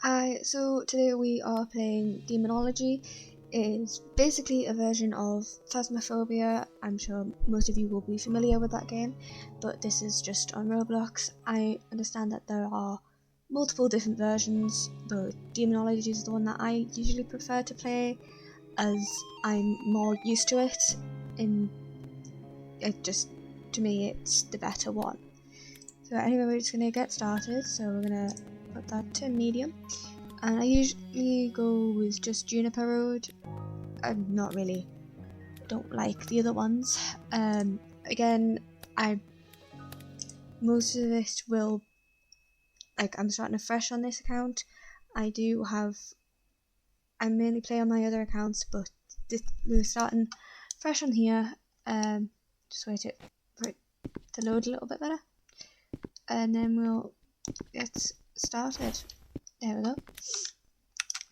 So today we are playing Demonology. It's basically a version of Phasmophobia. I'm sure most of you will be familiar with that game, but this is just on Roblox. I understand that there are multiple different versions, but Demonology is the one that I usually prefer to play, as I'm more used to it, and to me, it's the better one. So anyway, we're just gonna get started. So we're gonna put that to medium. And I usually go with just Juniper Road. I'm not really, don't like the other ones. Again, most of it will, I'm starting afresh on this account. I mainly play on my other accounts, but we're starting fresh on here. Just wait for it to load a little bit better. And then we'll get started. There we go.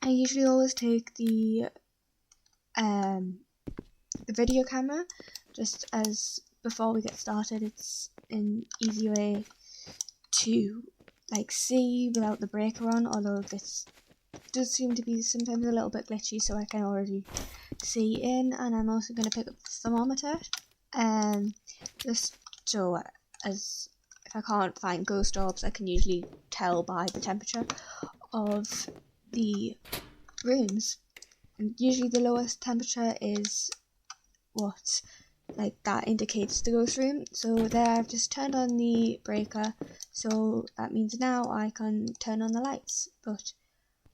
I usually always take the video camera, just as before we get started. It's an easy way to see without the breaker on, although this does seem to be sometimes a little bit glitchy, so I can already see in. And I'm also going to pick up the thermometer, just so as if I can't find ghost orbs, I can usually tell by the temperature of the rooms. And usually the lowest temperature is what that indicates the ghost room. So there, I've just turned on the breaker, so that means now I can turn on the lights. But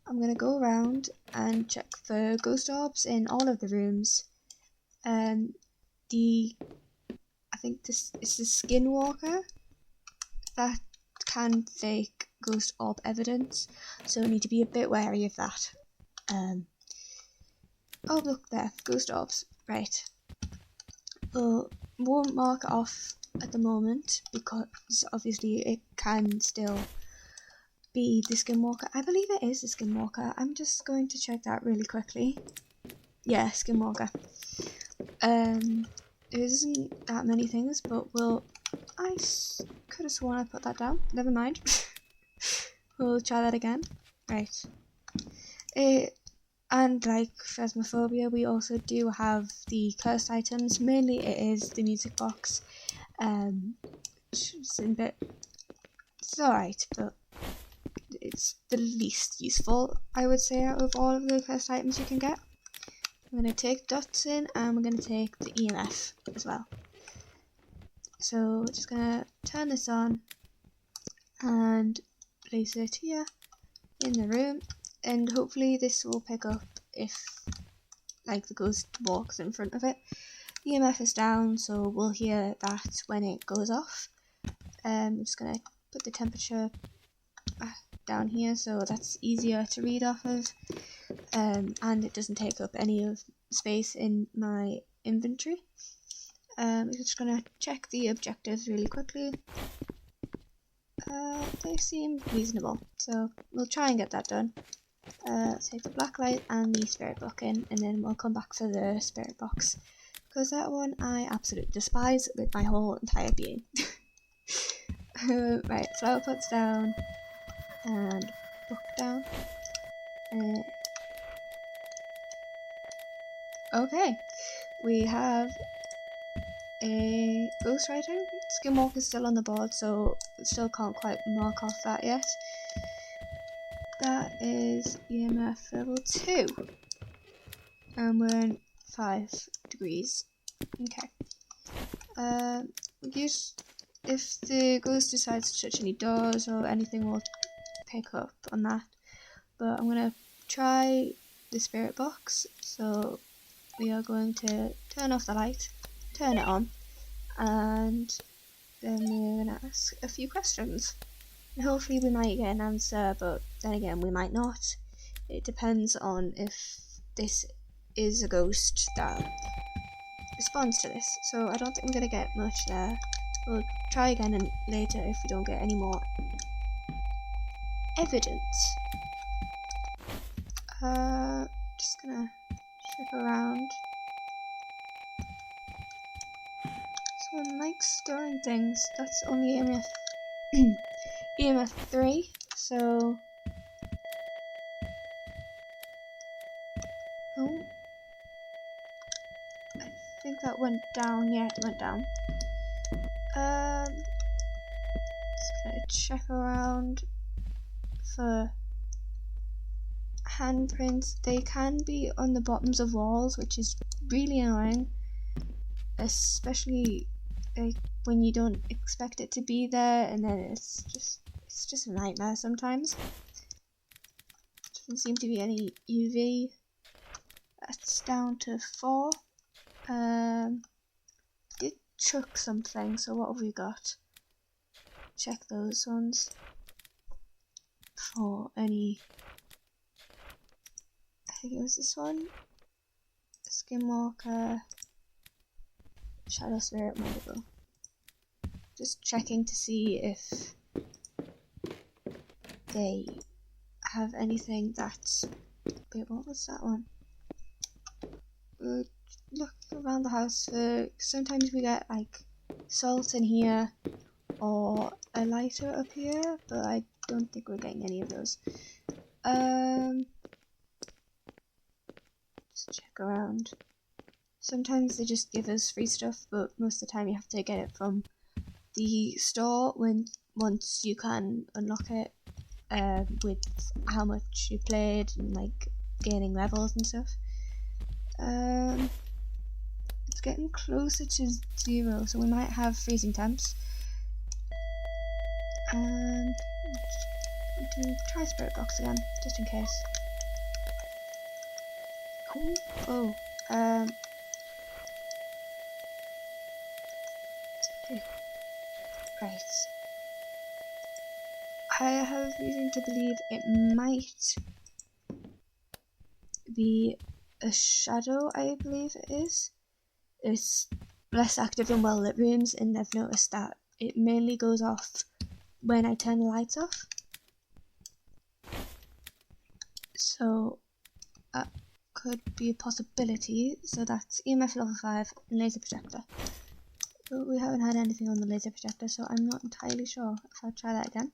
I'm gonna go around and check for ghost orbs in all of the rooms. I think it's the skinwalker that can fake ghost orb evidence, so we need to be a bit wary of that. Oh look there, ghost orbs, right. Won't mark it off at the moment because obviously it can still be the skinwalker. I believe it is the skinwalker. I'm just going to check that really quickly. Yeah, skinwalker. There isn't that many things, but I could have sworn I put that down. Never mind. We'll try that again. Right. And like Phasmophobia, we also do have the cursed items. Mainly it is the music box. It's alright, but it's the least useful, I would say, out of all of the cursed items you can get. I'm going to take dots in, and we're going to take the EMF as well. So we're just going to turn this on and place it here in the room, and hopefully this will pick up if the ghost walks in front of it. The EMF is down, so we'll hear that when it goes off. I'm just going to put the temperature down here so that's easier to read off of, and it doesn't take up any of space in my inventory. We're just going to check the objectives really quickly. They seem reasonable, so we'll try and get that done. Let's take the black light and the spirit book in, and then we'll come back for the spirit box, because that one I absolutely despise with my whole entire being. Right, flower pots down, and book down. Okay, we have a ghostwriting. Skinwalker is still on the board, so still can't quite mark off that yet. That is EMF level 2, and we're in 5 degrees. Okay. If the ghost decides to touch any doors or anything, we'll pick up on that. But I'm gonna try the spirit box, so we are going to turn off the light, turn it on, and then we're gonna ask a few questions. And hopefully we might get an answer, but then again we might not. It depends on if this is a ghost that responds to this. So I don't think we're gonna get much there. We'll try again later if we don't get any more evidence. Just gonna check around. Someone likes stirring things. That's only EMF 3, so that went down. Yeah, it went down. Just gonna check around for handprints. They can be on the bottoms of walls, which is really annoying, especially like when you don't expect it to be there, and then it's just a nightmare sometimes. Doesn't seem to be any UV. That's down to 4. Did chuck something, so what have we got? Check those ones for any. I think it was this one. Skinwalker, Shadow Spirit, Mandible. Just checking to see if they have anything that's. Wait, what was that one? Look around the house for. Sometimes we get like salt in here or a lighter up here, but I don't think we're getting any of those. Just check around. Sometimes they just give us free stuff, but most of the time you have to get it from the store once you can unlock it with how much you played and like gaining levels and stuff. It's getting closer to 0, so we might have freezing temps. And we can try Spirit Box again, just in case. Right. I have reason to believe it might be a shadow, I believe it is. It's less active in well lit rooms, and I've noticed that it mainly goes off when I turn the lights off. So that could be a possibility. So that's EMF level 5 and laser projector. But we haven't had anything on the laser projector, so I'm not entirely sure if I'll try that again.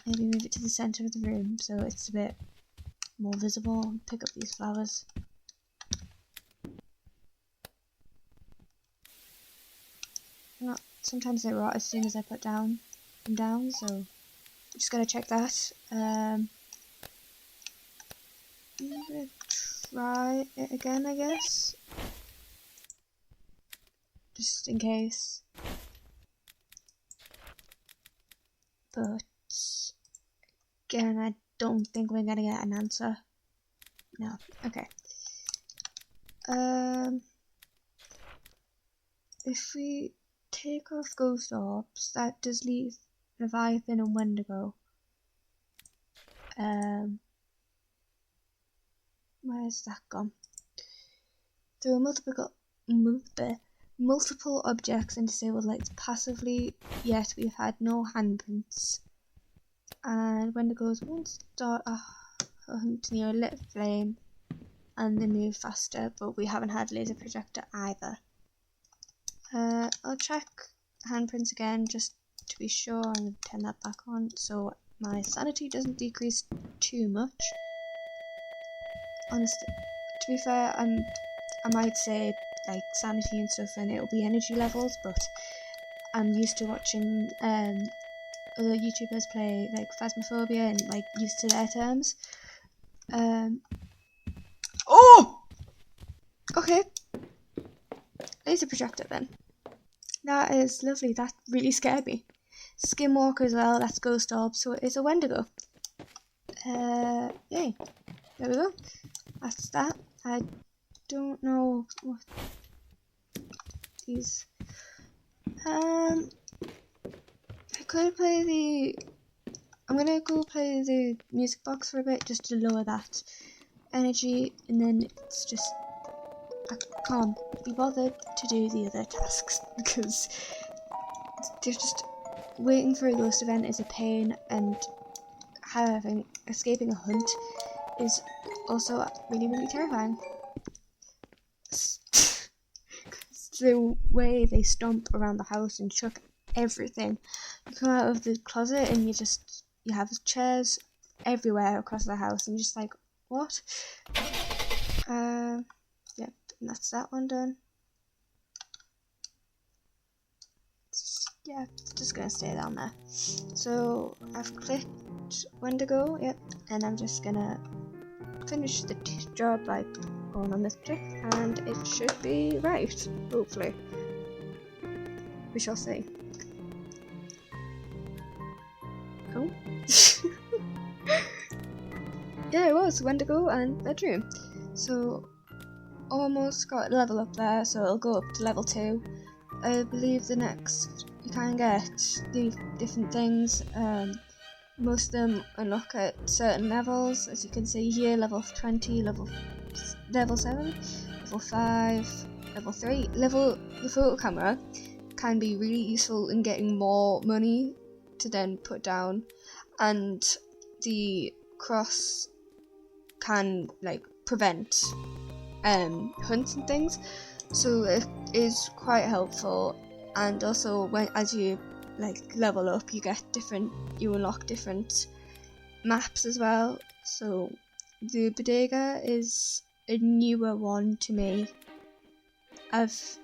Maybe move it to the centre of the room so it's a bit more visible. Pick up these flowers. Sometimes they rot as soon as I put them down, so I'm just gonna check that. I'm gonna try it again, I guess, just in case. But again, I don't think we're gonna get an answer. No. Okay. If we take off ghost orbs, that does leave Leviathan and Wendigo. Where's that gone? There are multiple objects and disabled lights passively, yet we've had no handprints. And Wendigos won't start a hunt near a lit flame, and they move faster, but we haven't had laser projector either. I'll check handprints again just to be sure and turn that back on so my sanity doesn't decrease too much. Honestly, to be fair, I might say like sanity and stuff and it'll be energy levels, but I'm used to watching other YouTubers play like Phasmophobia and like used to their terms. Oh! Okay. Laser projector then. That is lovely. That really scared me. Skinwalker as well. That's Ghost Orb. So it is a Wendigo. Yay. There we go. That's that. I don't know what these. I could play the. I'm gonna go play the music box for a bit just to lower that energy, and then it's just. I can't be bothered to do the other tasks because they're just waiting for a ghost event is a pain, and escaping a hunt is also really terrifying. The way they stomp around the house and chuck everything. You come out of the closet and you have chairs everywhere across the house and you're just like, what? Yep. and that's that one done. Yeah, it's just gonna stay down there. So I've clicked Wendigo, yep, and I'm just gonna finish the job by going on this trick, and it should be right, hopefully. We shall see. Oh. Yeah, it was Wendigo and bedroom. So almost got a level up there, so it'll go up to level 2. I believe the next you can get the different things. Most of them unlock at certain levels, as you can see here, level 20, level 7, level 5, level 3. The photo camera can be really useful in getting more money to then put down, and the cross can like prevent hunts and things, so it is quite helpful. And also as you like level up, you unlock different maps as well. So the bodega is a newer one to me. I've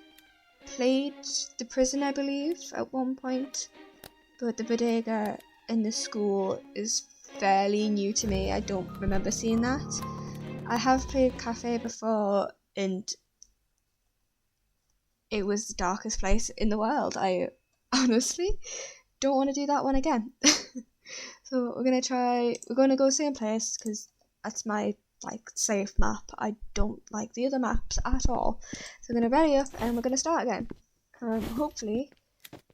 played the prison, I believe, at one point, but the bodega in the school is fairly new to me. I don't remember seeing that. I have played cafe before, and it was the darkest place in the world. I honestly don't want to do that one again. So we're gonna go same place, because that's my like safe map. I don't like the other maps at all. So we're gonna ready up and we're gonna start again. Hopefully it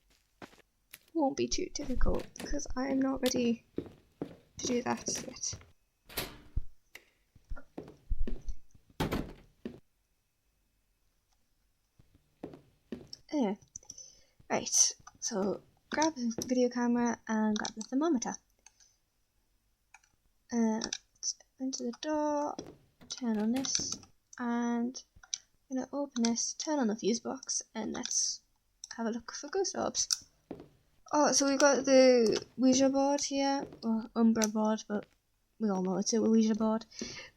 won't be too difficult, because I am not ready to do that yet. Right, so grab the video camera and grab the thermometer. Into the door, turn on this, and I'm gonna open this, turn on the fuse box, and let's have a look for ghost orbs. Oh, so we've got the Ouija board here, or Umbra board, but we all know it's a Ouija board.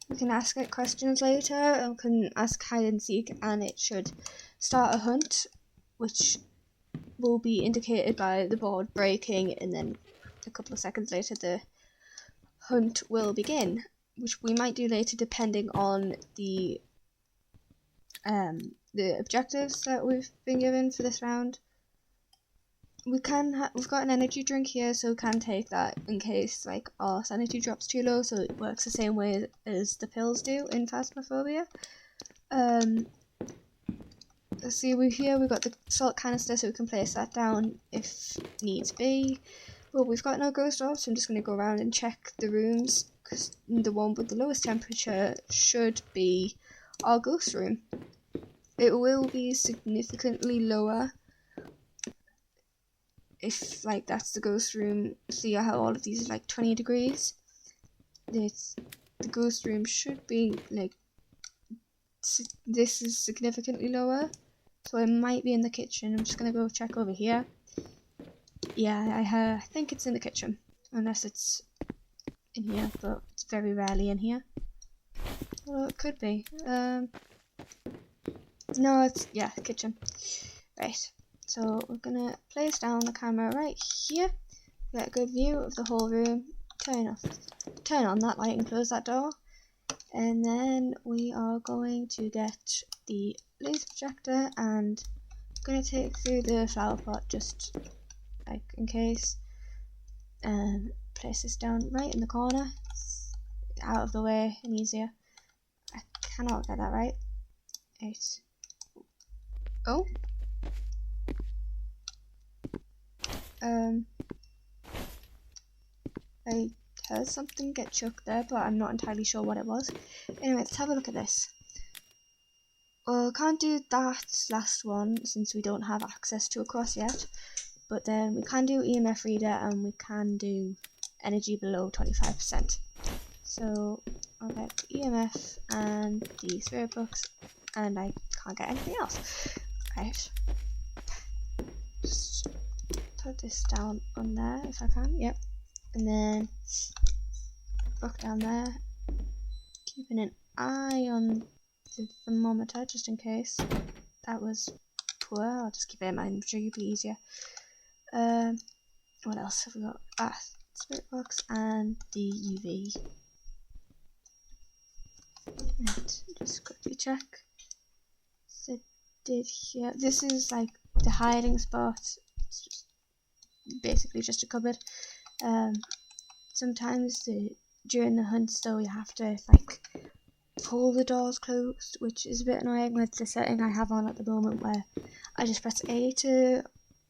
We can ask it questions later, and we can ask hide and seek, and it should start a hunt, which will be indicated by the board breaking, and then a couple of seconds later the hunt will begin, which we might do later depending on the objectives that we've been given for this round. We've got an energy drink here, so we can take that in case like our sanity drops too low, so it works the same way as the pills do in Phasmophobia. Let's see, we've got the salt canister, so we can place that down if needs be. But we've got no ghost orbs, so I'm just going to go around and check the rooms, because the one with the lowest temperature should be our ghost room. It will be significantly lower if like that's the ghost room. See how all of these are like 20 degrees? The ghost room should be like, this is significantly lower. So I might be in the kitchen. I'm just going to go check over here. Yeah, I think it's in the kitchen. Unless it's in here, but it's very rarely in here. Well, it could be. No, it's, yeah, kitchen. Right, so we're going to place down the camera right here. Get a good view of the whole room. Turn on that light and close that door. And then we are going to get the laser projector and I'm going to take through the flower pot just like in case. Place this down right in the corner, out of the way and easier. I cannot get that right. Oh. I heard something get chucked there, but I'm not entirely sure what it was. Anyway, let's have a look at this. Well, can't do that last one since we don't have access to a cross yet, but then we can do EMF reader and we can do energy below 25%. So I'll get the EMF and the spirit books, and I can't get anything else. Right. Just put this down on there if I can. Yep. And then book down there. Keeping an eye on the thermometer just in case. That was poor. I'll just keep it in my inventory, it'll be easier. What else have we got? Spirit box and the UV. Right, just quickly check. So did here. This is like the hiding spot. It's just basically just a cupboard. Sometimes during the hunts though you have to like pull the doors closed, which is a bit annoying with the setting I have on at the moment where I just press A to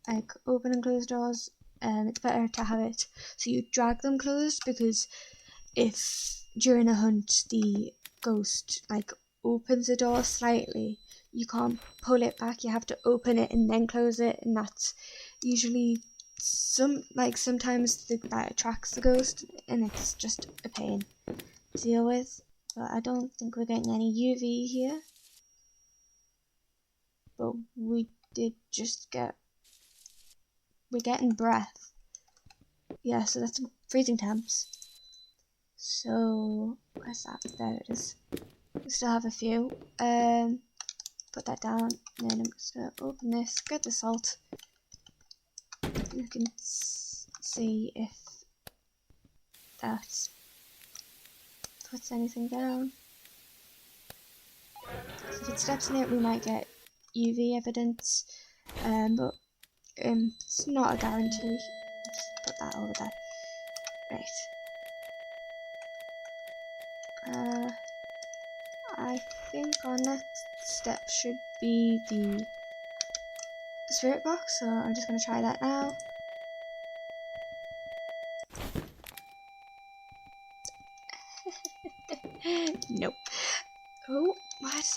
like open and close doors. It's better to have it so you drag them closed, because if during a hunt the ghost like opens the door slightly, you can't pull it back, you have to open it and then close it, and that's usually sometimes that attracts the ghost, and it's just a pain to deal with. But I don't think we're getting any UV here, but we did just get, we're getting breath. Yeah, so that's freezing temps. So where's that? There it is. We still have a few. Put that down, and then I'm just gonna open this, get the salt. You can see if that puts anything down. So if it steps in it, we might get UV evidence, but it's not a guarantee. Just put that over there. Right. I think our next step should be the spirit box, so I'm just going to try that now. Nope. Oh, why does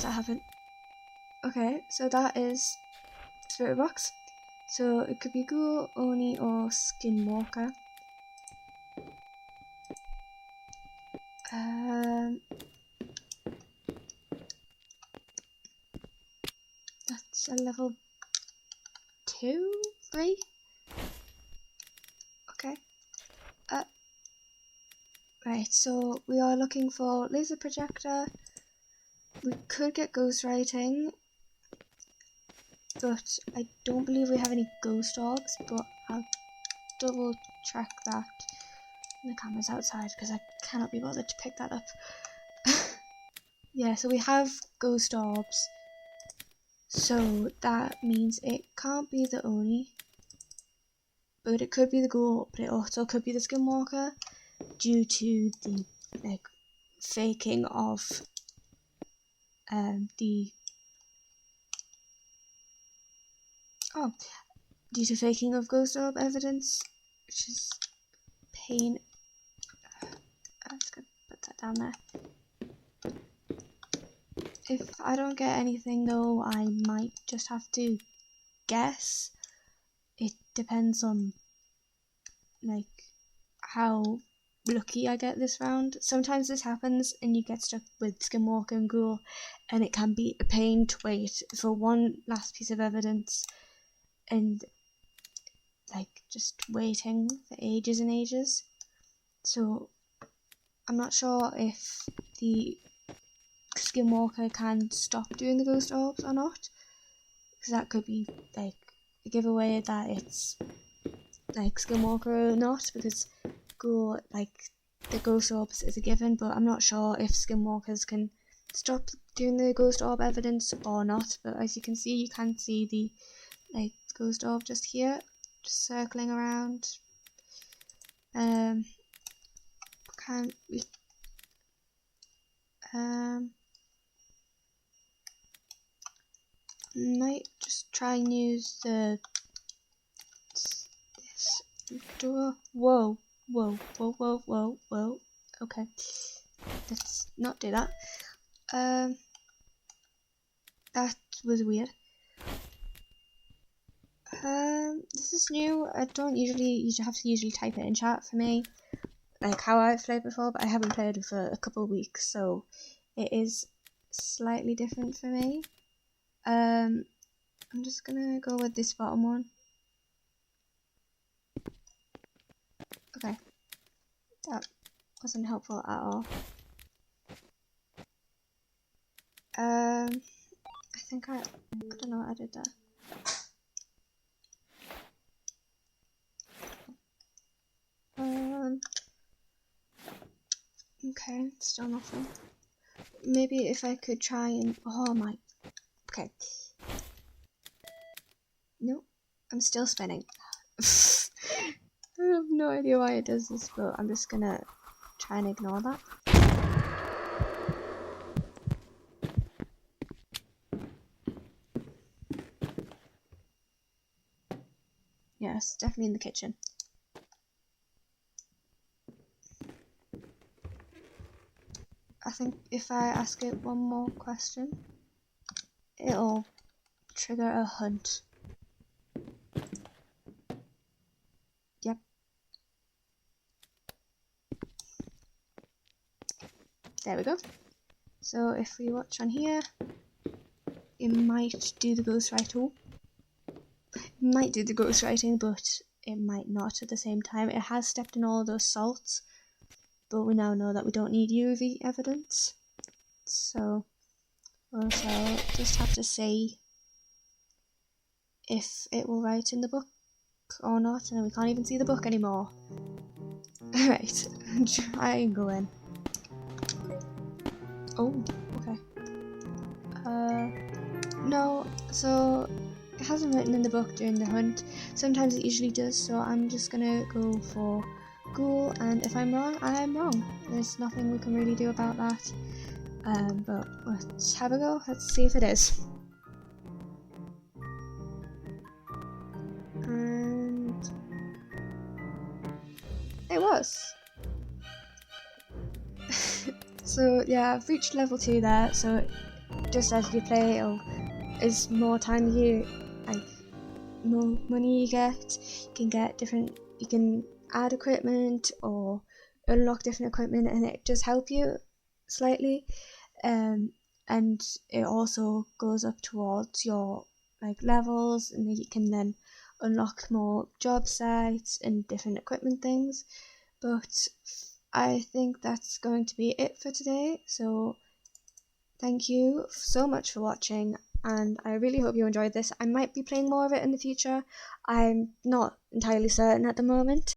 that happen? Okay, so that is spirit box. So it could be ghoul, oni, or skinwalker. That's a level 2, 3. Okay. Right, so we are looking for laser projector. We could get ghostwriting, but I don't believe we have any ghost orbs, but I'll double check that. And the camera's outside because I cannot be bothered to pick that up. Yeah, so we have ghost orbs, so that means it can't be the Oni, but it could be the ghoul, but it also could be the skinwalker, due to the faking of due to faking of ghost orb evidence, which is pain. I'm just gonna put that down there. If I don't get anything though, I might just have to guess. It depends on how lucky I get this round. Sometimes this happens and you get stuck with skinwalker and ghoul, and it can be a pain to wait for one last piece of evidence and just waiting for ages and ages. So I'm not sure if the skinwalker can stop doing the ghost orbs or not, because that could be a giveaway that it's skinwalker or not, because ghoul the ghost orbs is a given, but I'm not sure if skinwalkers can stop doing the ghost orb evidence or not. But as you can see, you can see the ghost orb just here, just circling around. Can we might just try and use this door. Whoa. Okay, let's not do that. That was weird. This is new. I don't usually have to type it in chat for me, how I've played before, but I haven't played for a couple of weeks, so it is slightly different for me. I'm just gonna go with this bottom one. Okay, that wasn't helpful at all. I think I don't know what I did there. Okay, still nothing. Maybe if I could try and, oh my, okay. Nope, I'm still spinning. I have no idea why it does this, but I'm just gonna try and ignore that. Yes, definitely in the kitchen. I think if I ask it one more question, it'll trigger a hunt. Yep. There we go. So if we watch on here, it might do the ghostwriting. It might do the ghostwriting, but it might not at the same time. It has stepped in all those salts, but we now know that we don't need UV evidence. So we'll just have to see if it will write in the book or not, and then we can't even see the book anymore. Alright, triangling. Oh, okay. No, so it hasn't written in the book during the hunt. Sometimes it usually does, so I'm just gonna go for ghoul, and if I'm wrong, I'm wrong. There's nothing we can really do about that. But let's have a go. Let's see if it is. And it was. So yeah, I've reached level 2 there, so just as you play, as more time you, like, more money you can get different, you can add equipment or unlock different equipment, and it does help you slightly, and it also goes up towards your like levels, and you can then unlock more job sites and different equipment things. But I think that's going to be it for today, so thank you so much for watching, and I really hope you enjoyed this. I might be playing more of it in the future. I'm not entirely certain at the moment.